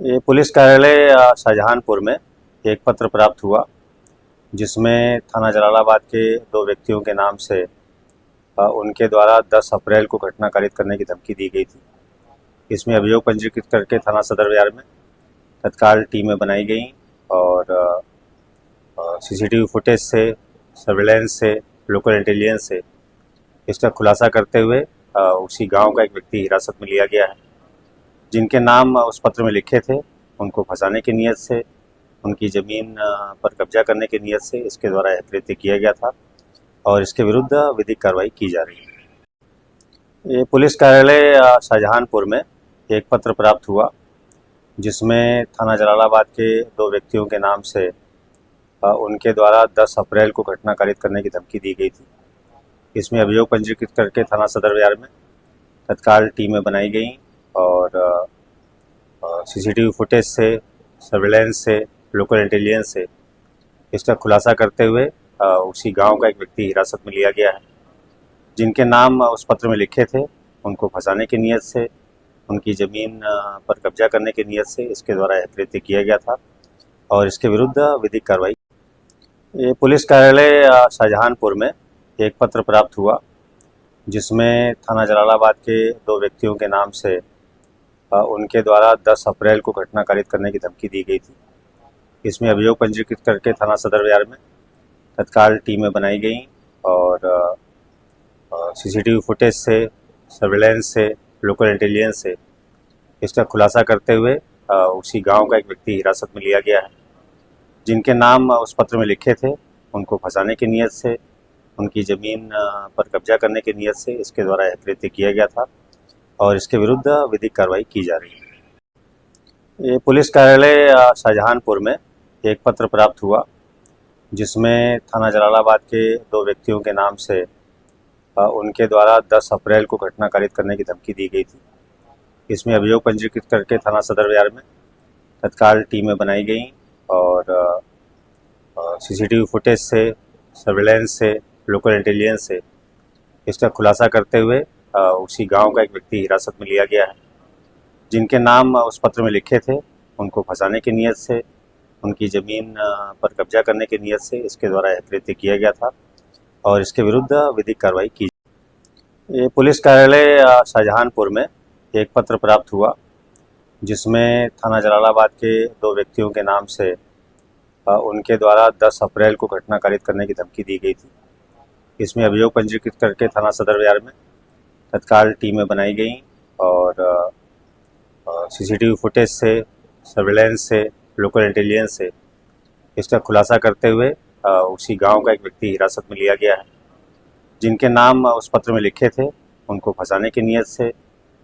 ये पुलिस कार्यालय शाहजहांपुर में एक पत्र प्राप्त हुआ जिसमें थाना जलालाबाद के दो व्यक्तियों के नाम से उनके द्वारा 10 अप्रैल को घटना कारित करने की धमकी दी गई थी। इसमें अभियोग पंजीकृत करके थाना सदर विहार में तत्काल टीमें बनाई गई और सीसीटीवी फुटेज से, सर्विलेंस से, लोकल इंटेलिजेंस से इसका खुलासा करते हुए उसी गांव का एक व्यक्ति हिरासत में लिया गया है। जिनके नाम उस पत्र में लिखे थे, उनको फंसाने की नीयत से, उनकी ज़मीन पर कब्जा करने की नीयत से इसके द्वारा यह कृत्य किया गया था और इसके विरुद्ध विधिक कार्रवाई की जा रही है। ये पुलिस कार्यालय शाहजहांपुर में एक पत्र प्राप्त हुआ जिसमें थाना जलालाबाद के दो व्यक्तियों के नाम से उनके द्वारा 10 अप्रैल को घटना कारित करने की धमकी दी गई थी। इसमें अभियोग पंजीकृत करके थाना सदर विहार में तत्काल टीमें बनाई गई और सीसीटीवी फुटेज से, सर्विलेंस से, लोकल इंटेलिजेंस से इसका खुलासा करते हुए उसी गांव का एक व्यक्ति हिरासत में लिया गया है। जिनके नाम उस पत्र में लिखे थे, उनको फंसाने की नीयत से, उनकी ज़मीन पर कब्जा करने की नीयत से इसके द्वारा यह कृत्य किया गया था और इसके विरुद्ध विधिक कार्रवाई। ये पुलिस कार्यालय शाहजहांपुर में एक पत्र प्राप्त हुआ जिसमें थाना जलालाबाद के दो व्यक्तियों के नाम से उनके द्वारा 10 अप्रैल को घटना कारित करने की धमकी दी गई थी। इसमें अभियोग पंजीकृत करके थाना सदर विहार में तत्काल टीमें बनाई गई और सीसीटीवी फुटेज से, सर्विलेंस से, लोकल इंटेलिजेंस से इसका खुलासा करते हुए उसी गांव का एक व्यक्ति हिरासत में लिया गया है। जिनके नाम उस पत्र में लिखे थे, उनको फंसाने की नीयत से, उनकी ज़मीन पर कब्जा करने की नीयत से इसके द्वारा यह कृत्य किया गया था और इसके विरुद्ध विधिक कार्रवाई की जा रही है। ये पुलिस कार्यालय शाहजहांपुर में एक पत्र प्राप्त हुआ जिसमें थाना जलालाबाद के दो व्यक्तियों के नाम से उनके द्वारा 10 अप्रैल को घटना कारित करने की धमकी दी गई थी। इसमें अभियोग पंजीकृत करके थाना सदर विहार में तत्काल टीमें बनाई गई और सीसीटीवी फुटेज से, सर्विलेंस से, लोकल इंटेलिजेंस से इसका खुलासा करते हुए उसी गांव का एक व्यक्ति हिरासत में लिया गया है। जिनके नाम उस पत्र में लिखे थे, उनको फंसाने की नीयत से, उनकी ज़मीन पर कब्जा करने की नीयत से इसके द्वारा यह कृत्य किया गया था और इसके विरुद्ध विधिक कार्रवाई की। ये पुलिस कार्यालय शाहजहांपुर में एक पत्र प्राप्त हुआ जिसमें थाना जलालाबाद के दो व्यक्तियों के नाम से उनके द्वारा 10 अप्रैल को घटना कारित करने की धमकी दी गई थी। इसमें अभियोग पंजीकृत करके थाना सदर विहार में तत्काल टीमें बनाई गई और सीसीटीवी फुटेज से, सर्विलेंस से, लोकल इंटेलिजेंस से इसका खुलासा करते हुए उसी गांव का एक व्यक्ति हिरासत में लिया गया है। जिनके नाम उस पत्र में लिखे थे, उनको फंसाने की नीयत से,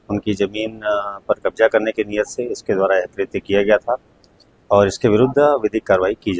उनकी ज़मीन पर कब्जा करने की नीयत से इसके द्वारा यह कृत्य किया गया था और इसके विरुद्ध विधिक कार्रवाई की जा